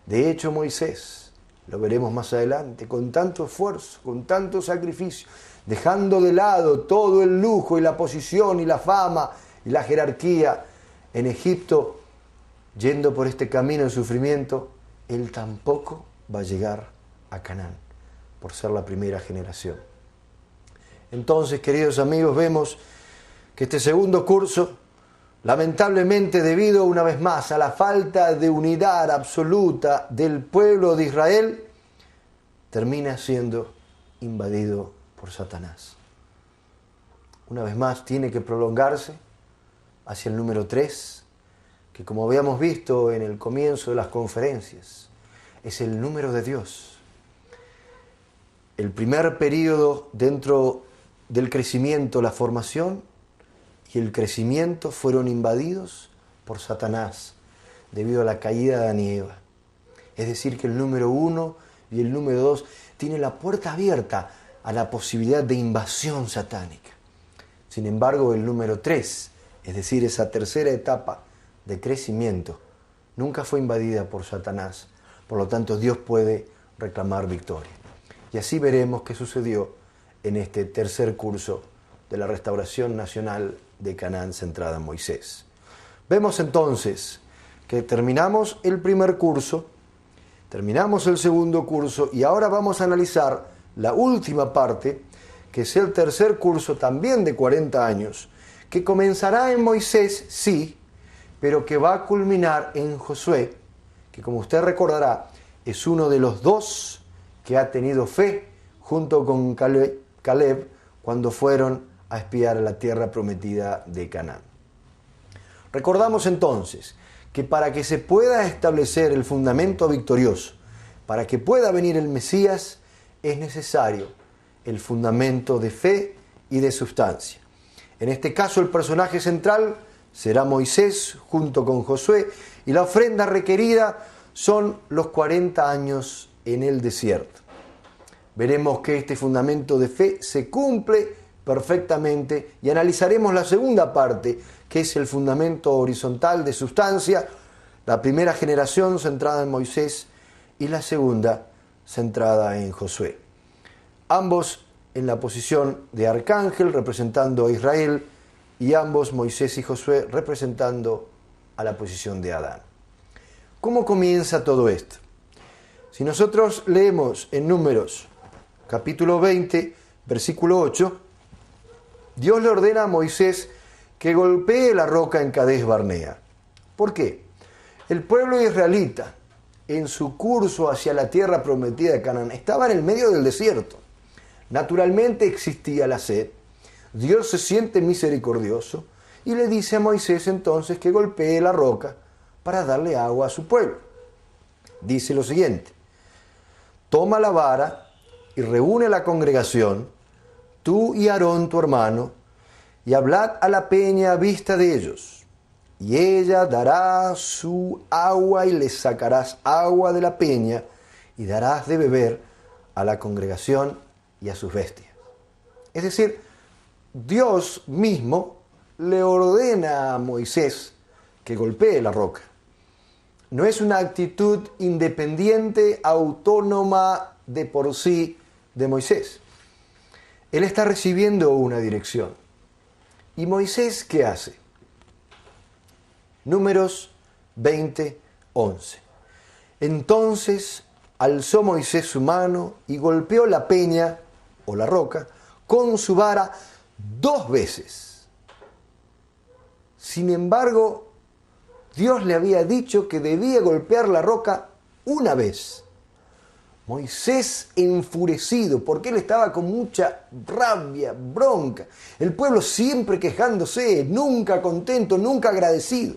A: De hecho, Moisés, lo veremos más adelante, con tanto esfuerzo, con tanto sacrificio, dejando de lado todo el lujo y la posición y la fama y la jerarquía en Egipto, yendo por este camino de sufrimiento, él tampoco va a llegar a Canaán, por ser la primera generación. Entonces, queridos amigos, vemos que este segundo curso, lamentablemente debido una vez más a la falta de unidad absoluta del pueblo de Israel, termina siendo invadido por Satanás. Una vez más tiene que prolongarse hacia el número 3, que como habíamos visto en el comienzo de las conferencias, es el número de Dios. El primer periodo dentro del crecimiento, la formación y el crecimiento fueron invadidos por Satanás debido a la caída de Adán y Eva. Es decir, que el número 1 y el número 2 tienen la puerta abierta a la posibilidad de invasión satánica. Sin embargo, el número 3, es decir, esa tercera etapa de crecimiento, nunca fue invadida por Satanás. Por lo tanto, Dios puede reclamar victoria. Y así veremos qué sucedió en este tercer curso de la restauración nacional de Canaán centrada en Moisés. Vemos entonces que terminamos el primer curso, terminamos el segundo curso y ahora vamos a analizar la última parte, que es el tercer curso también de 40 años, que comenzará en Moisés, sí, pero que va a culminar en Josué, que como usted recordará, es uno de los dos que ha tenido fe junto con Caleb cuando fueron a espiar a la tierra prometida de Canaán. Recordamos entonces que para que se pueda establecer el fundamento victorioso, para que pueda venir el Mesías, es necesario el fundamento de fe y de sustancia. En este caso, el personaje central será Moisés junto con Josué, y la ofrenda requerida son los 40 años en el desierto. Veremos que este fundamento de fe se cumple perfectamente y analizaremos la segunda parte, que es el fundamento horizontal de sustancia, la primera generación centrada en Moisés y la segunda centrada en Josué. Ambos en la posición de arcángel representando a Israel y ambos, Moisés y Josué, representando a la posición de Adán. ¿Cómo comienza todo esto? Si nosotros leemos en Números capítulo 20, versículo 8, Dios le ordena a Moisés que golpee la roca en Cades Barnea. ¿Por qué? El pueblo israelita, en su curso hacia la tierra prometida de Canaán, estaba en el medio del desierto. Naturalmente existía la sed. Dios se siente misericordioso y le dice a Moisés entonces que golpee la roca para darle agua a su pueblo. Dice lo siguiente: toma la vara y reúne la congregación, tú y Aarón tu hermano, y hablad a la peña a vista de ellos, y ella dará su agua y les sacarás agua de la peña y darás de beber a la congregación y a sus bestias. Es decir, Dios mismo le ordena a Moisés que golpee la roca. No es una actitud independiente, autónoma de por sí de Moisés. Él está recibiendo una dirección. ¿Y Moisés qué hace? Números 20, 11. Entonces alzó Moisés su mano y golpeó la peña o la roca con su vara 2 veces. Sin embargo, Dios le había dicho que debía golpear la roca 1 vez. Moisés, enfurecido, porque él estaba con mucha rabia, bronca. El pueblo siempre quejándose, nunca contento, nunca agradecido.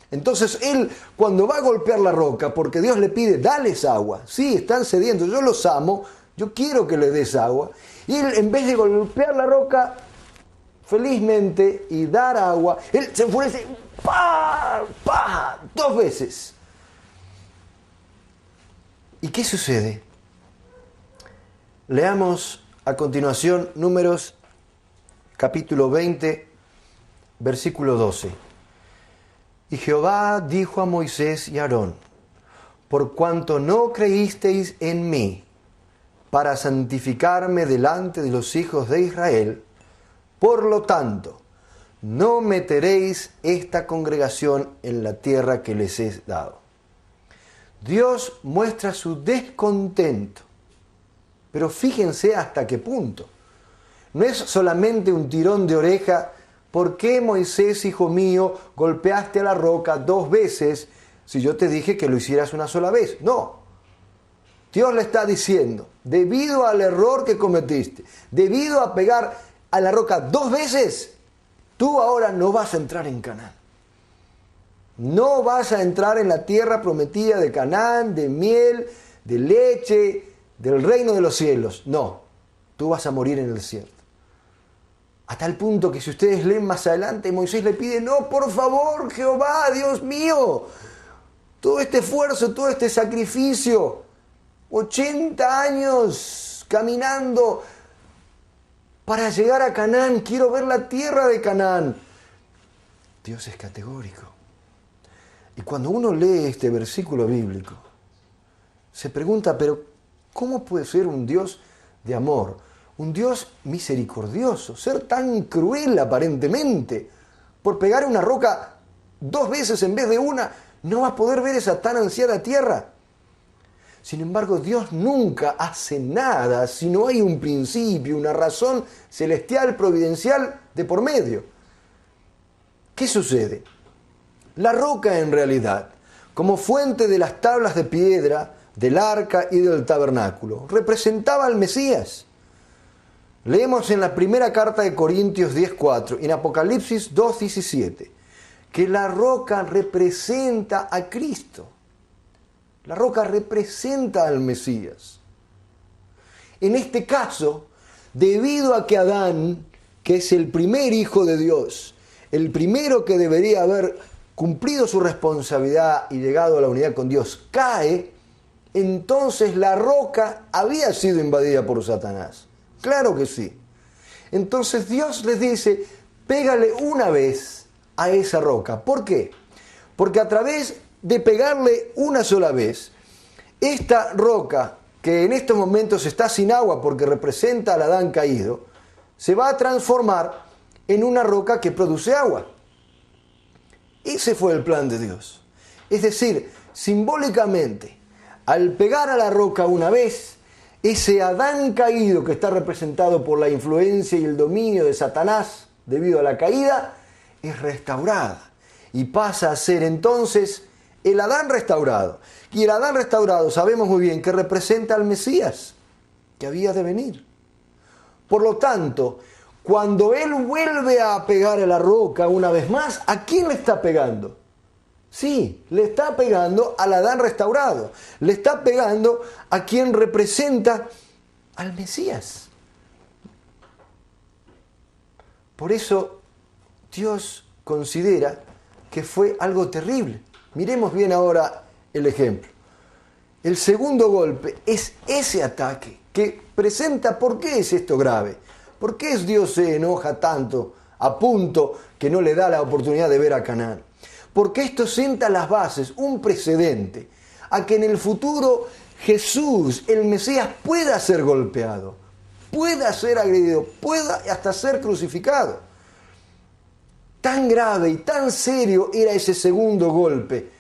A: Entonces él, cuando va a golpear la roca, porque Dios le pide, dales agua. Sí, están cediendo, yo los amo, yo quiero que le des agua. Y él, en vez de golpear la roca felizmente y dar agua, él se enfurece, ¡pah! ¡Pah! 2 veces. ¿Y qué sucede? Leamos a continuación Números capítulo 20, versículo 12. Y Jehová dijo a Moisés y a Aarón: por cuanto no creísteis en mí para santificarme delante de los hijos de Israel, por lo tanto, no meteréis esta congregación en la tierra que les he dado. Dios muestra su descontento, pero fíjense hasta qué punto. No es solamente un tirón de oreja. ¿Por qué, Moisés, hijo mío, golpeaste a la roca 2 veces si yo te dije que lo hicieras 1 sola vez? No. Dios le está diciendo, debido al error que cometiste, debido a pegar a la roca 2 veces, tú ahora no vas a entrar en Canaán. No vas a entrar en la tierra prometida de Canaán, de miel, de leche, del reino de los cielos. No, tú vas a morir en el desierto. A tal punto que si ustedes leen más adelante, Moisés le pide, no, por favor, Jehová, Dios mío, todo este esfuerzo, todo este sacrificio, 80 años caminando para llegar a Canaán, quiero ver la tierra de Canaán. Dios es categórico. Y cuando uno lee este versículo bíblico, se pregunta, pero ¿cómo puede ser un Dios de amor, un Dios misericordioso, ser tan cruel aparentemente, por pegar una roca 2 veces en vez de 1, no va a poder ver esa tan ansiada tierra? Sin embargo, Dios nunca hace nada si no hay un principio, una razón celestial, providencial de por medio. ¿Qué sucede? La roca, en realidad, como fuente de las tablas de piedra, del arca y del tabernáculo, representaba al Mesías. Leemos en la primera carta de Corintios 10:4 y en Apocalipsis 2:17 que la roca representa a Cristo. La roca representa al Mesías. En este caso, debido a que Adán, que es el primer hijo de Dios, el primero que debería haber cumplido su responsabilidad y llegado a la unidad con Dios, cae, entonces la roca había sido invadida por Satanás. Claro que sí. Entonces Dios les dice, pégale una vez a esa roca. ¿Por qué? Porque a través de pegarle una sola vez, esta roca, que en estos momentos está sin agua porque representa al Adán caído, se va a transformar en una roca que produce agua. Ese fue el plan de Dios. Es decir, simbólicamente, al pegar a la roca una vez, ese Adán caído que está representado por la influencia y el dominio de Satanás debido a la caída, es restaurada y pasa a ser entonces el Adán restaurado. Y el Adán restaurado sabemos muy bien que representa al Mesías que había de venir. Por lo tanto, cuando Él vuelve a pegar a la roca una vez más, ¿a quién le está pegando? Sí, le está pegando al Adán restaurado. Le está pegando a quien representa al Mesías. Por eso Dios considera que fue algo terrible. Miremos bien ahora el ejemplo. El segundo golpe es ese ataque que presenta por qué es esto grave. ¿Por qué Dios se enoja tanto a punto que no le da la oportunidad de ver a Canaán? Porque esto sienta las bases, un precedente, a que en el futuro Jesús, el Mesías, pueda ser golpeado, pueda ser agredido, pueda hasta ser crucificado. Tan grave y tan serio era ese segundo golpe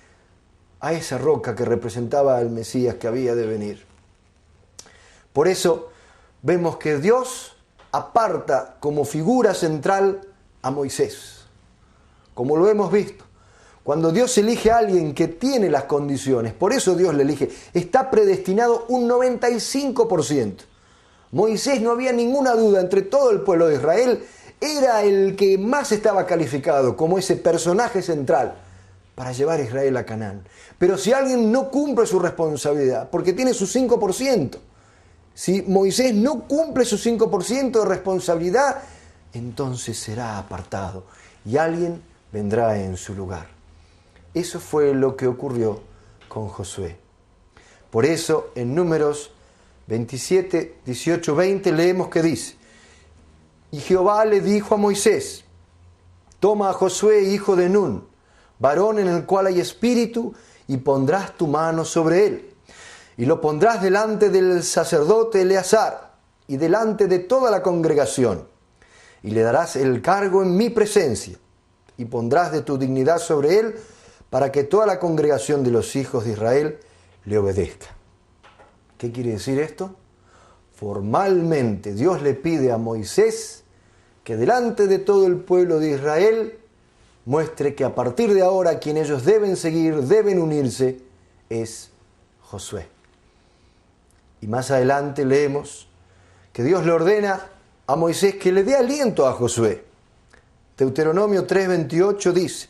A: a esa roca que representaba al Mesías que había de venir. Por eso vemos que Dios aparta como figura central a Moisés, como lo hemos visto. Cuando Dios elige a alguien que tiene las condiciones, por eso Dios le elige, está predestinado un 95%. Moisés, no había ninguna duda, entre todo el pueblo de Israel, era el que más estaba calificado como ese personaje central para llevar a Israel a Canaán. Pero si alguien no cumple su responsabilidad, porque tiene su 5%, si Moisés no cumple su 5% de responsabilidad, entonces será apartado y alguien vendrá en su lugar. Eso fue lo que ocurrió con Josué. Por eso en Números 27, 18, 20 leemos que dice: y Jehová le dijo a Moisés: toma a Josué, hijo de Nun, varón en el cual hay espíritu, y pondrás tu mano sobre él. Y lo pondrás delante del sacerdote Eleazar y delante de toda la congregación. Y le darás el cargo en mi presencia, y pondrás de tu dignidad sobre él, para que toda la congregación de los hijos de Israel le obedezca. ¿Qué quiere decir esto? Formalmente Dios le pide a Moisés que delante de todo el pueblo de Israel muestre que a partir de ahora quien ellos deben seguir, deben unirse, es Josué. Y más adelante leemos que Dios le ordena a Moisés que le dé aliento a Josué. Deuteronomio 3:28 dice: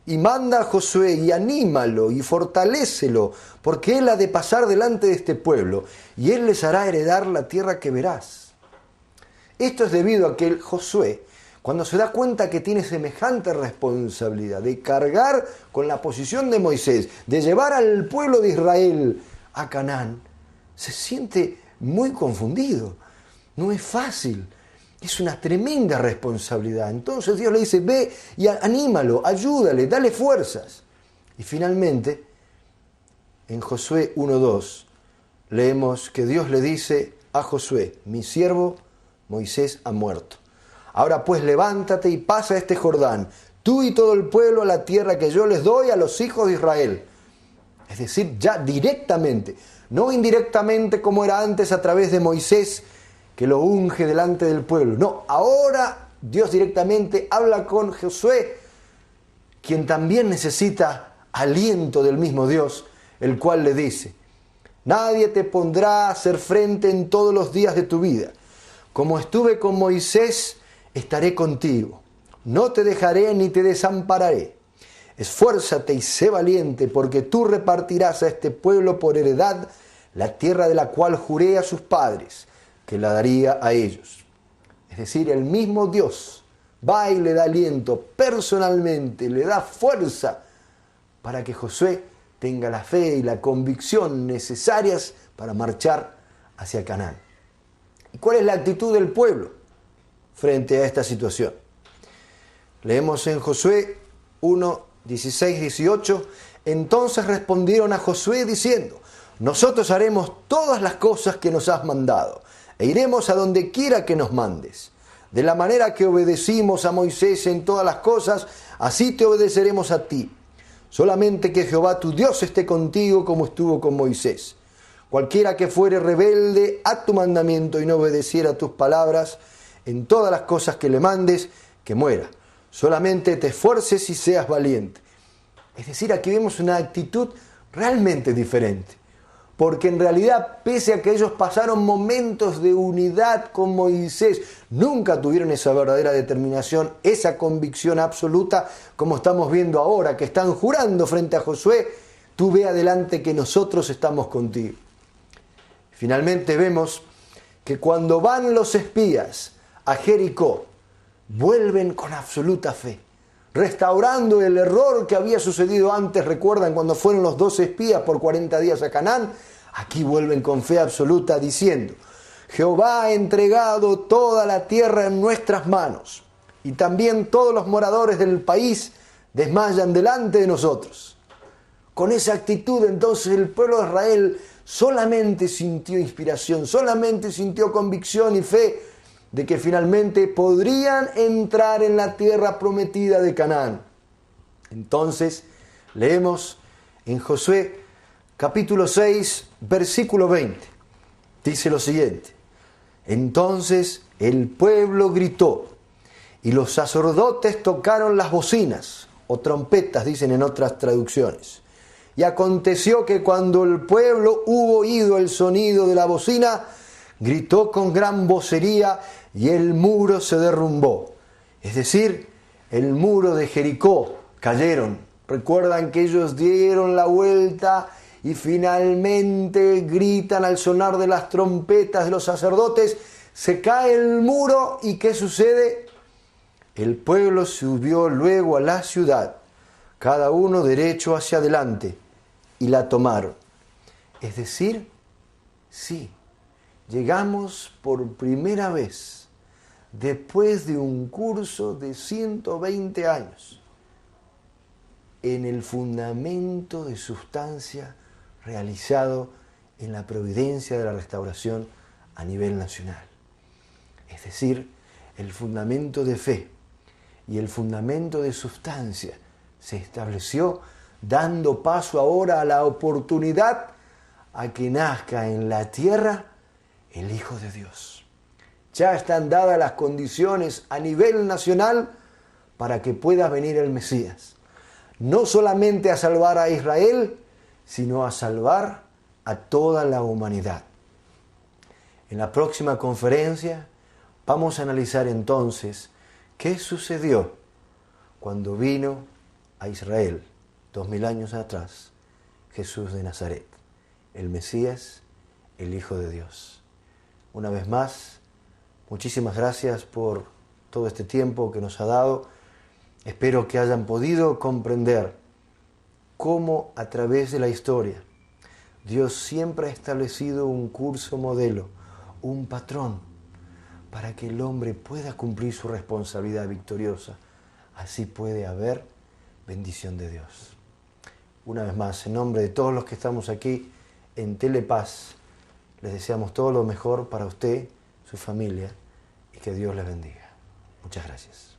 A: y manda a Josué y anímalo y fortalécelo, porque él ha de pasar delante de este pueblo, y él les hará heredar la tierra que verás. Esto es debido a que Josué, cuando se da cuenta que tiene semejante responsabilidad de cargar con la posición de Moisés, de llevar al pueblo de Israel a Canaán, se siente muy confundido. No es fácil. Es una tremenda responsabilidad. Entonces Dios le dice: ve y anímalo, ayúdale, dale fuerzas. Y finalmente, en Josué 1:2, leemos que Dios le dice a Josué: mi siervo Moisés ha muerto. Ahora pues levántate y pasa este Jordán, tú y todo el pueblo, a la tierra que yo les doy a los hijos de Israel. Es decir, ya directamente, no indirectamente como era antes a través de Moisés, que lo unge delante del pueblo. No, ahora Dios directamente habla con Josué, quien también necesita aliento del mismo Dios, el cual le dice: nadie te pondrá a hacer frente en todos los días de tu vida. Como estuve con Moisés, estaré contigo. No te dejaré ni te desampararé. Esfuérzate y sé valiente, porque tú repartirás a este pueblo por heredad la tierra de la cual juré a sus padres que la daría a ellos. Es decir, el mismo Dios va y le da aliento personalmente, le da fuerza para que Josué tenga la fe y la convicción necesarias para marchar hacia Canaán. ¿Y cuál es la actitud del pueblo? frente a esta situación. Leemos en Josué 1, 16, 18. Entonces respondieron a Josué diciendo: nosotros haremos todas las cosas que nos has mandado, e iremos a donde quiera que nos mandes. De la manera que obedecimos a Moisés en todas las cosas, así te obedeceremos a ti. Solamente que Jehová tu Dios esté contigo como estuvo con Moisés. Cualquiera que fuere rebelde a tu mandamiento y no obedeciera tus palabras en todas las cosas que le mandes, que muera. Solamente te esfuerces y seas valiente. Es decir, aquí vemos una actitud realmente diferente. Porque en realidad, pese a que ellos pasaron momentos de unidad con Moisés, nunca tuvieron esa verdadera determinación, esa convicción absoluta, como estamos viendo ahora, que están jurando frente a Josué: tú ve adelante que nosotros estamos contigo. Finalmente vemos que cuando van los espías a Jericó, vuelven con absoluta fe, restaurando el error que había sucedido antes. ¿Recuerdan cuando fueron los 12 espías por 40 días a Canaán? Aquí vuelven con fe absoluta diciendo: Jehová ha entregado toda la tierra en nuestras manos, y también todos los moradores del país desmayan delante de nosotros. Con esa actitud, entonces, el pueblo de Israel solamente sintió inspiración, solamente sintió convicción y fe de que finalmente podrían entrar en la tierra prometida de Canaán. Entonces, leemos en Josué capítulo 6, versículo 20. Dice lo siguiente: entonces el pueblo gritó, y los sacerdotes tocaron las bocinas, o trompetas, dicen en otras traducciones. Y aconteció que cuando el pueblo hubo oído el sonido de la bocina, gritó con gran vocería, y el muro se derrumbó. Es decir, el muro de Jericó cayeron. Recuerdan que ellos dieron la vuelta y finalmente gritan al sonar de las trompetas de los sacerdotes. Se cae el muro, y ¿qué sucede? El pueblo subió luego a la ciudad, cada uno derecho hacia adelante, y la tomaron. Es decir, sí, llegamos por primera vez, después de un curso de 120 años, en el fundamento de sustancia realizado en la providencia de la restauración a nivel nacional. Es decir, el fundamento de fe y el fundamento de sustancia se estableció, dando paso ahora a la oportunidad a que nazca en la tierra el Hijo de Dios. Ya están dadas las condiciones a nivel nacional para que pueda venir el Mesías. No solamente a salvar a Israel, sino a salvar a toda la humanidad. En la próxima conferencia vamos a analizar entonces qué sucedió cuando vino a Israel 2000 años atrás Jesús de Nazaret, el Mesías, el Hijo de Dios. Una vez más, muchísimas gracias por todo este tiempo que nos ha dado. Espero que hayan podido comprender cómo a través de la historia Dios siempre ha establecido un curso modelo, un patrón, para que el hombre pueda cumplir su responsabilidad victoriosa. Así puede haber bendición de Dios. Una vez más, en nombre de todos los que estamos aquí en Telepaz, les deseamos todo lo mejor para usted, su familia, y que Dios les bendiga. Muchas gracias.